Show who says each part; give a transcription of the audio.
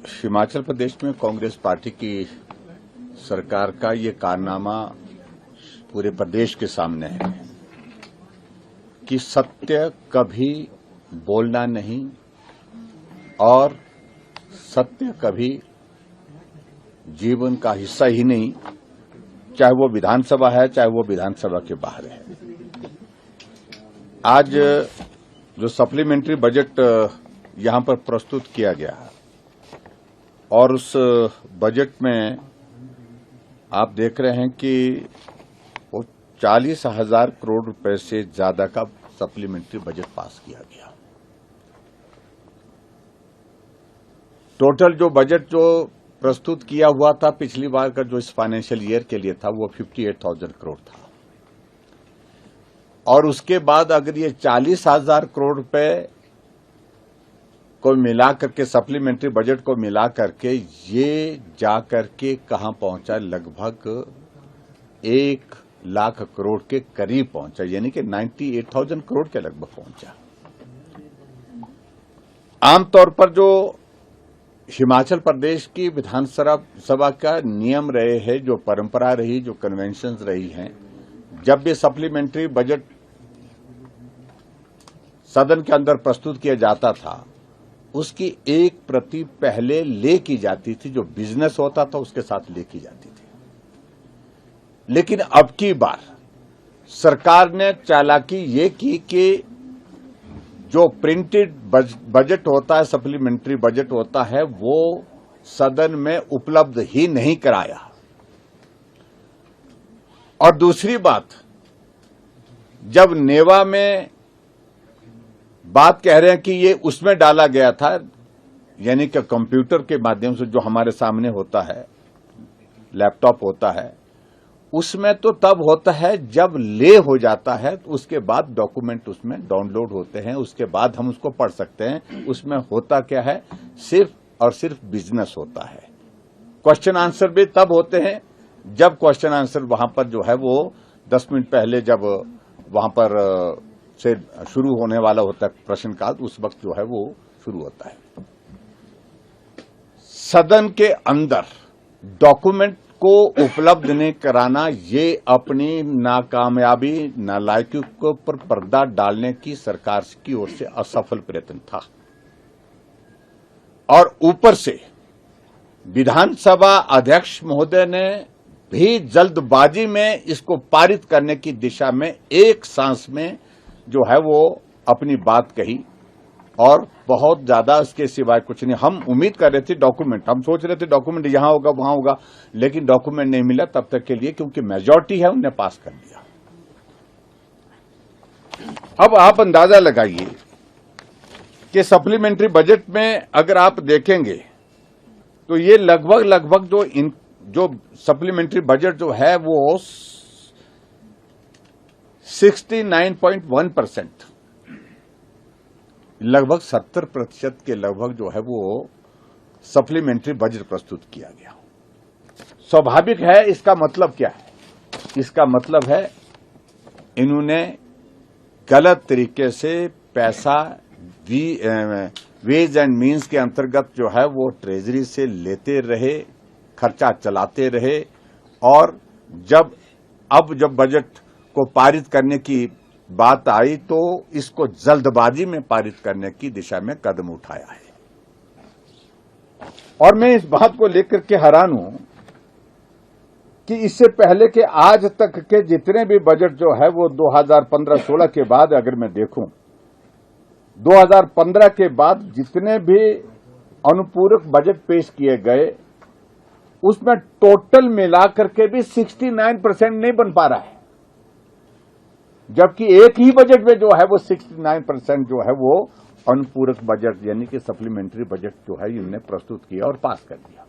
Speaker 1: हिमाचल प्रदेश में कांग्रेस पार्टी की सरकार का ये कारनामा पूरे प्रदेश के सामने है कि सत्य कभी बोलना नहीं और सत्य कभी जीवन का हिस्सा ही नहीं, चाहे वो विधानसभा है चाहे वो विधानसभा के बाहर है। आज जो सप्लीमेंट्री बजट यहां पर प्रस्तुत किया गया और उस बजट में आप देख रहे हैं कि वो 40,000 करोड़ रुपए से ज्यादा का सप्लीमेंट्री बजट पास किया गया। टोटल जो बजट जो प्रस्तुत किया हुआ था पिछली बार का जो इस फाइनेंशियल ईयर के लिए था वो 58,000 करोड़ था और उसके बाद अगर ये 40,000 करोड़ रुपए को मिला करके सप्लीमेंट्री बजट को मिला करके ये जा करके कहां पहुंचा, लगभग 1 लाख करोड़ के करीब पहुंचा, यानी कि 98,000 करोड़ के लगभग पहुंचा। आमतौर पर जो हिमाचल प्रदेश की विधानसभा का नियम रहे हैं, जो परंपरा रही, जो कन्वेंशंस रही हैं, जब भी सप्लीमेंट्री बजट सदन के अंदर प्रस्तुत किया जाता था उसकी एक प्रति पहले ले की जाती थी, जो बिजनेस होता था उसके साथ ले की जाती थी। लेकिन अब की बार सरकार ने चालाकी ये की कि जो प्रिंटेड बजट होता है, सप्लीमेंट्री बजट होता है, वो सदन में उपलब्ध ही नहीं कराया। और दूसरी बात, जब नेवा में बात कह रहे हैं कि ये उसमें डाला गया था, यानी कि कंप्यूटर के माध्यम से जो हमारे सामने होता है, लैपटॉप होता है, उसमें तो तब होता है जब ले हो जाता है, तो उसके बाद डॉक्यूमेंट उसमें डाउनलोड होते हैं, उसके बाद हम उसको पढ़ सकते हैं। उसमें होता क्या है, सिर्फ और सिर्फ बिजनेस होता है। क्वेश्चन आंसर भी तब होते हैं जब क्वेश्चन आंसर वहां पर जो है वो 10 मिनट पहले जब वहां पर से शुरू होने वाला होता है प्रश्नकाल, उस वक्त जो है वो शुरू होता है। सदन के अंदर डॉक्यूमेंट को उपलब्ध नहीं कराना, ये अपनी नाकामयाबी, नालायकी के ऊपर पर्दा डालने की सरकार की ओर से असफल प्रयत्न था। और ऊपर से विधानसभा अध्यक्ष महोदय ने भी जल्दबाजी में इसको पारित करने की दिशा में एक सांस में जो है वो अपनी बात कही और बहुत ज्यादा इसके सिवाय कुछ नहीं। हम उम्मीद कर रहे थे डॉक्यूमेंट, हम सोच रहे थे डॉक्यूमेंट यहां होगा वहां होगा, लेकिन डॉक्यूमेंट नहीं मिला तब तक के लिए, क्योंकि मेजॉरिटी है उन्हें पास कर दिया। अब आप अंदाजा लगाइए कि सप्लीमेंट्री बजट में अगर आप देखेंगे तो ये लगभग जो सप्लीमेंट्री बजट जो है वो 69.1%, लगभग 70% के लगभग जो है वो सप्लीमेंट्री बजट प्रस्तुत किया गया। स्वाभाविक है, इसका मतलब क्या है? इसका मतलब है इन्होंने गलत तरीके से पैसा वेज एंड मीन्स के अंतर्गत जो है वो ट्रेजरी से लेते रहे, खर्चा चलाते रहे, और जब बजट को पारित करने की बात आई तो इसको जल्दबाजी में पारित करने की दिशा में कदम उठाया है। और मैं इस बात को लेकर के हैरान हूं कि इससे पहले के आज तक के जितने भी बजट जो है वो 2015-16 के बाद अगर मैं देखूं, 2015 के बाद जितने भी अनुपूरक बजट पेश किए गए उसमें टोटल मिलाकर के भी 69% नहीं बन पा रहा है, जबकि एक ही बजट में जो है वो 69% जो है वो अनुपूरक बजट यानी कि सप्लीमेंट्री बजट जो है इन्होंने प्रस्तुत किया और पास कर दिया।